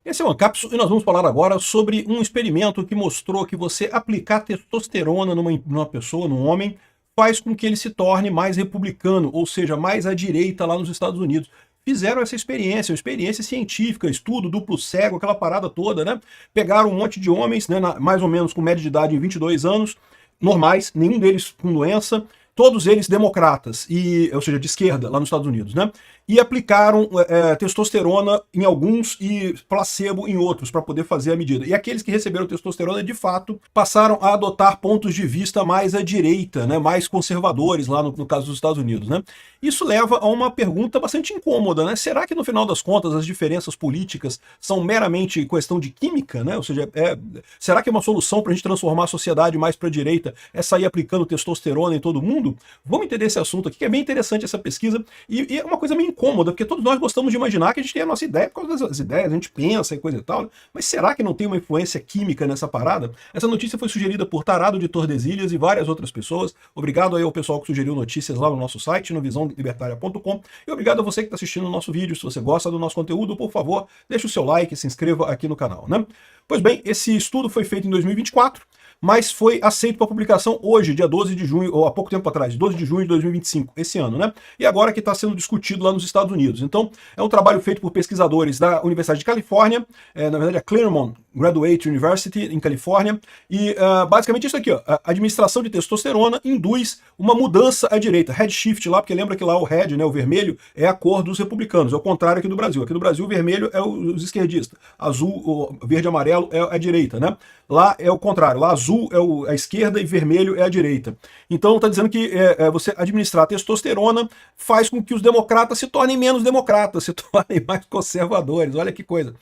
Esse é o Ancapsu e nós vamos falar agora sobre um experimento que mostrou que você aplicar testosterona numa pessoa, num homem, faz com que ele se torne mais republicano, ou seja, mais à direita lá nos Estados Unidos. Fizeram essa experiência, uma experiência científica, estudo duplo cego, aquela parada toda, né? Pegaram um monte de homens, né, mais ou menos com média de idade em 22 anos, normais, nenhum deles com doença, todos eles democratas, ou seja, de esquerda, lá nos Estados Unidos, né? E aplicaram testosterona em alguns e placebo em outros, para poder fazer a medida. E aqueles que receberam testosterona, de fato, passaram a adotar pontos de vista mais à direita, né? Mais conservadores, lá no caso dos Estados Unidos, né? Isso leva a uma pergunta bastante incômoda, né? Será que, no final das contas, as diferenças políticas são meramente questão de química, né? Ou seja, será que é uma solução para a gente transformar a sociedade mais para a direita é sair aplicando testosterona em todo mundo? Vamos entender esse assunto aqui, que é bem interessante essa pesquisa, e é uma coisa meio incômoda, porque todos nós gostamos de imaginar que a gente tem a nossa ideia por causa das ideias, a gente pensa e coisa e tal, né? Mas será que não tem uma influência química nessa parada? Essa notícia foi sugerida por Tarado de Tordesilhas e várias outras pessoas. Obrigado aí ao pessoal que sugeriu notícias lá no nosso site, no visãolibertaria.com, e obrigado a você que está assistindo o nosso vídeo. Se você gosta do nosso conteúdo, por favor, deixe o seu like e se inscreva aqui no canal, né? Pois bem, esse estudo foi feito em 2024, mas foi aceito para publicação hoje, dia 12 de junho, ou há pouco tempo atrás, 12 de junho de 2025, esse ano, né? E agora que está sendo discutido lá nos Estados Unidos. Então, é um trabalho feito por pesquisadores da Universidade de Califórnia, na verdade a Claremont Graduate University, em Califórnia, e basicamente isso aqui, ó, a administração de testosterona induz uma mudança à direita, head shift lá, porque lembra que lá o red, né, o vermelho, é a cor dos republicanos, é o contrário aqui do Brasil. Aqui no Brasil o vermelho é os esquerdistas, azul, o verde e amarelo é a direita, né? Lá é o contrário, lá azul é a esquerda e vermelho é a direita. Então está dizendo que você administrar testosterona faz com que os democratas se tornem menos democratas, se tornem mais conservadores. Olha que coisa.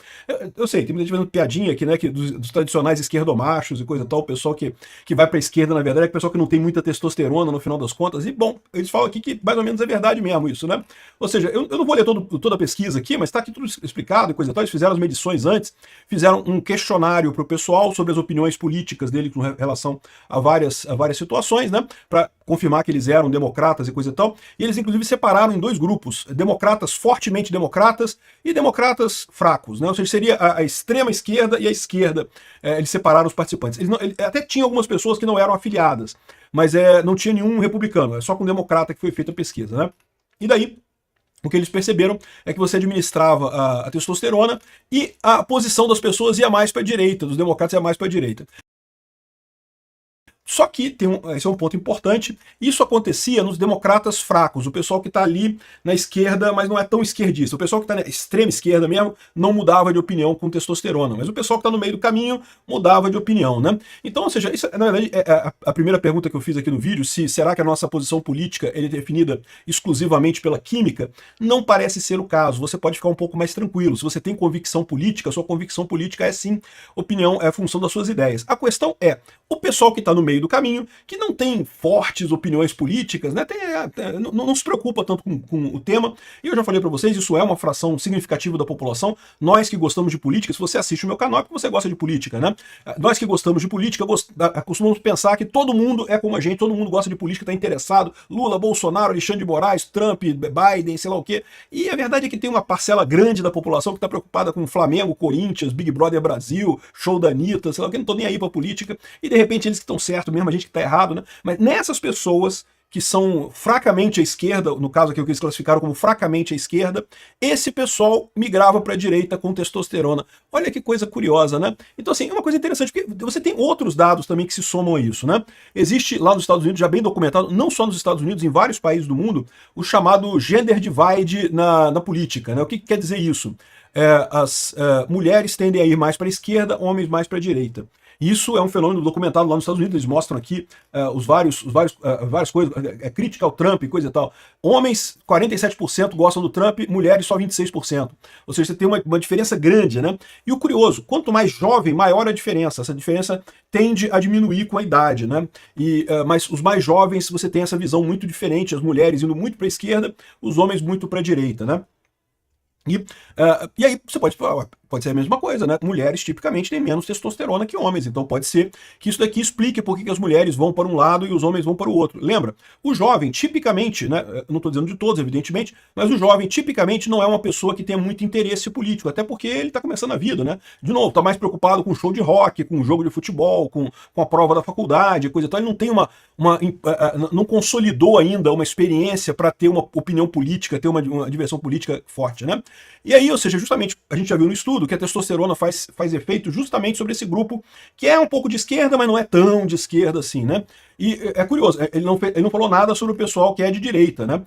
Eu sei, tem muita gente fazendo piadinha aqui, né, que dos tradicionais esquerdomachos e coisa e tal, o pessoal que vai para a esquerda, na verdade, é o pessoal que não tem muita testosterona no final das contas. E, bom, eles falam aqui que mais ou menos é verdade mesmo isso, né? Ou seja, eu não vou ler toda a pesquisa aqui, mas está aqui tudo explicado e coisa e tal. Eles fizeram as medições antes, fizeram um questionário para o pessoal sobre as opiniões políticas dele com relação a várias situações, né, para confirmar que eles eram democratas e coisa e tal, e eles inclusive separaram em dois grupos, democratas fortemente democratas e democratas fracos, né, ou seja, seria a extrema esquerda e a esquerda, eles separaram os participantes. Até tinha algumas pessoas que não eram afiliadas, mas não tinha nenhum republicano, é só com democrata que foi feita a pesquisa, né, e daí o que eles perceberam é que você administrava a testosterona e a posição das pessoas ia mais para a direita, dos democratas ia mais para a direita. Só que esse é um ponto importante, isso acontecia nos democratas fracos, o pessoal que está ali na esquerda, mas não é tão esquerdista. O pessoal que está na extrema esquerda mesmo não mudava de opinião com testosterona, mas o pessoal que está no meio do caminho mudava de opinião, né? Então, ou seja, isso na verdade é a primeira pergunta que eu fiz aqui no vídeo, será que a nossa posição política é definida exclusivamente pela química? Não parece ser o caso, você pode ficar um pouco mais tranquilo. Se você tem convicção política, sua convicção política é sim opinião, é função das suas ideias. A questão é, o pessoal que está no meio do caminho, que não tem fortes opiniões políticas, né, não se preocupa tanto com o tema, e eu já falei para vocês, isso é uma fração significativa da população. Nós que gostamos de política, se você assiste o meu canal é porque você gosta de política, né? Nós que gostamos de política, costumamos pensar que todo mundo é como a gente, todo mundo gosta de política, está interessado, Lula, Bolsonaro, Alexandre de Moraes, Trump, Biden, sei lá o quê, e a verdade é que tem uma parcela grande da população que está preocupada com Flamengo, Corinthians, Big Brother Brasil, show da Anitta, sei lá o que, não tô nem aí pra política, e de repente eles que estão certo mesmo, a gente que está errado, né? Mas nessas pessoas que são fracamente à esquerda, no caso aqui o que eles classificaram como fracamente à esquerda, esse pessoal migrava para a direita com testosterona. Olha que coisa curiosa, né? Então assim, é uma coisa interessante, porque você tem outros dados também que se somam a isso, né? Existe lá nos Estados Unidos, já bem documentado, não só nos Estados Unidos, em vários países do mundo, o chamado gender divide na política, né? O que quer dizer isso? As mulheres tendem a ir mais para a esquerda, homens mais para a direita. Isso é um fenômeno documentado lá nos Estados Unidos, eles mostram aqui várias coisas, crítica ao Trump e coisa e tal. Homens, 47% gostam do Trump, mulheres só 26%. Ou seja, você tem uma diferença grande, né? E o curioso, quanto mais jovem, maior a diferença. Essa diferença tende a diminuir com a idade, né? Mas os mais jovens, você tem essa visão muito diferente, as mulheres indo muito para a esquerda, os homens muito para a direita, né? E aí você pode falar, pode ser a mesma coisa, né? Mulheres tipicamente têm menos testosterona que homens, então pode ser que isso daqui explique por que as mulheres vão para um lado e os homens vão para o outro. Lembra? O jovem, tipicamente, né? Não estou dizendo de todos, evidentemente, mas o jovem, tipicamente, não é uma pessoa que tenha muito interesse político, até porque ele está começando a vida, né? De novo, está mais preocupado com show de rock, com jogo de futebol, com a prova da faculdade, coisa e tal. Ele não tem não consolidou ainda uma experiência para ter uma opinião política, ter uma diversão política forte, né? E aí, ou seja, justamente, a gente já viu no estudo que a testosterona faz efeito justamente sobre esse grupo que é um pouco de esquerda, mas não é tão de esquerda assim, né? E é curioso, ele não falou nada sobre o pessoal que é de direita, né?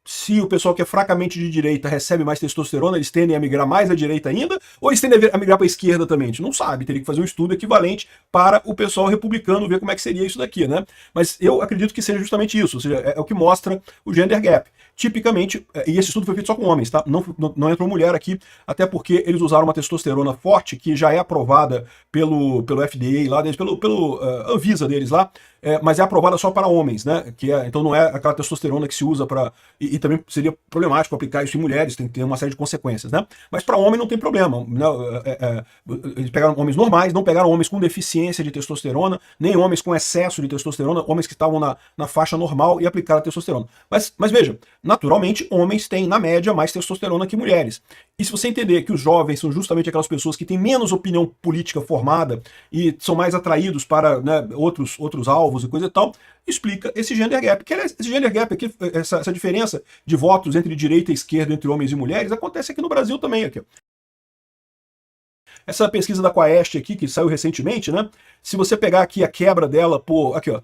Se o pessoal que é fracamente de direita recebe mais testosterona, eles tendem a migrar mais à direita ainda, ou eles tendem a migrar para a esquerda também? A gente não sabe, teria que fazer um estudo equivalente para o pessoal republicano ver como é que seria isso daqui, né? Mas eu acredito que seja justamente isso, ou seja, é o que mostra o gender gap. Tipicamente, e esse estudo foi feito só com homens, tá? Não entrou mulher aqui, até porque eles usaram uma testosterona forte, que já é aprovada pelo FDA lá, pelo Anvisa deles lá, mas é aprovada só para homens, né? Então não é aquela testosterona que se usa para... E também seria problemático aplicar isso em mulheres, tem que ter uma série de consequências, né? Mas para homem não tem problema, né? Eles pegaram homens normais, não pegaram homens com deficiência de testosterona, nem homens com excesso de testosterona, homens que estavam na faixa normal e aplicaram a testosterona. Mas veja, naturalmente, homens têm, na média, mais testosterona que mulheres. E se você entender que os jovens são justamente aquelas pessoas que têm menos opinião política formada e são mais atraídos para, né, outros alvos e coisa e tal, explica esse gender gap. Que esse gender gap aqui, essa diferença de votos entre direita e esquerda, entre homens e mulheres, acontece aqui no Brasil também. Aqui. Essa pesquisa da Quaest aqui, que saiu recentemente, né? Se você pegar aqui a quebra dela por... Aqui, ó.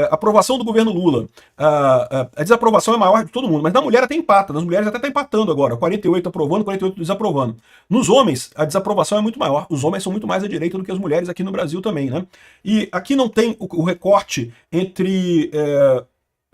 Aprovação do governo Lula. A desaprovação é maior de todo mundo, mas na mulher até empata. Nas mulheres até está empatando agora. 48 aprovando, 48 desaprovando. Nos homens, a desaprovação é muito maior. Os homens são muito mais à direita do que as mulheres aqui no Brasil também, né? E aqui não tem o recorte entre...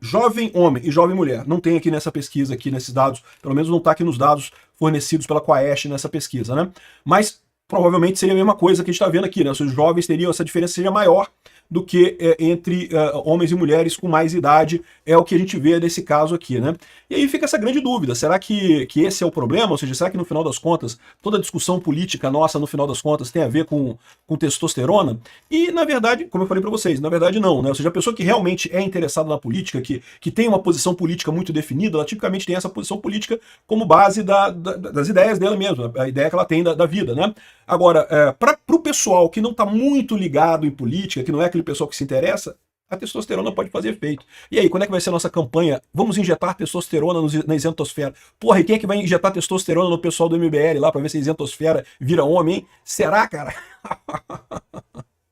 jovem homem e jovem mulher. Não tem aqui nessa pesquisa, aqui nesses dados. Pelo menos não está aqui nos dados fornecidos pela Quaest nessa pesquisa, né? Mas provavelmente seria a mesma coisa que a gente está vendo aqui, né? Os jovens teriam, essa diferença seria maior do que entre homens e mulheres com mais idade, é o que a gente vê nesse caso aqui, né? E aí fica essa grande dúvida, será que esse é o problema? Ou seja, será que no final das contas, toda a discussão política nossa, no final das contas, tem a ver com testosterona? E, na verdade, como eu falei para vocês, na verdade não, né? Ou seja, a pessoa que realmente é interessada na política, que tem uma posição política muito definida, ela tipicamente tem essa posição política como base das ideias dela mesmo, a ideia que ela tem da vida, né? Agora, para o pessoal que não está muito ligado em política, que não é aquele pessoal que se interessa, a testosterona pode fazer efeito. E aí, quando é que vai ser a nossa campanha? Vamos injetar testosterona na isentosfera. Porra, e quem é que vai injetar testosterona no pessoal do MBL lá para ver se a isentosfera vira homem, hein? Será, cara?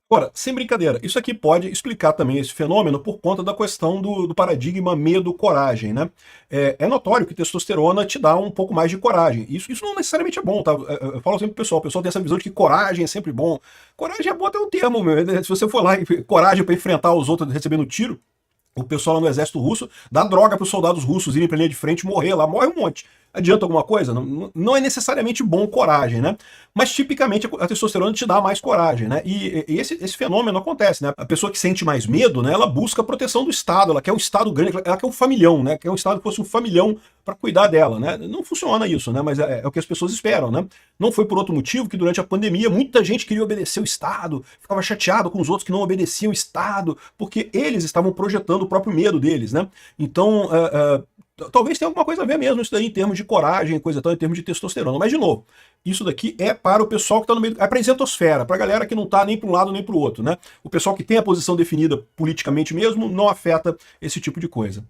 Agora, sem brincadeira, isso aqui pode explicar também esse fenômeno por conta da questão do paradigma medo-coragem, né? É notório que testosterona te dá um pouco mais de coragem. Isso não necessariamente é bom, tá? Eu falo sempre pro pessoal, o pessoal tem essa visão de que coragem é sempre bom. Coragem é bom até um termo, meu. Se você for lá e coragem para enfrentar os outros recebendo tiro, o pessoal lá no exército russo dá droga para os soldados russos irem para linha de frente e morrer lá, morre um monte. Adianta alguma coisa? Não é necessariamente bom coragem, né? Mas tipicamente a testosterona te dá mais coragem, né? E esse fenômeno acontece, né? A pessoa que sente mais medo, né? Ela busca a proteção do Estado, ela quer um Estado grande, ela quer um familhão, né? Quer um Estado que fosse um familhão para cuidar dela, né? Não funciona isso, né? Mas é o que as pessoas esperam, né? Não foi por outro motivo que durante a pandemia muita gente queria obedecer o Estado, ficava chateado com os outros que não obedeciam o Estado, porque eles estavam projetando o próprio medo deles, né? Então, talvez tenha alguma coisa a ver mesmo isso daí em termos de coragem, coisa tal, em termos de testosterona. Mas, de novo, isso daqui é para o pessoal que está no meio... É para a isentosfera, para a galera que não está nem para um lado nem para o outro, né? O pessoal que tem a posição definida politicamente mesmo não afeta esse tipo de coisa.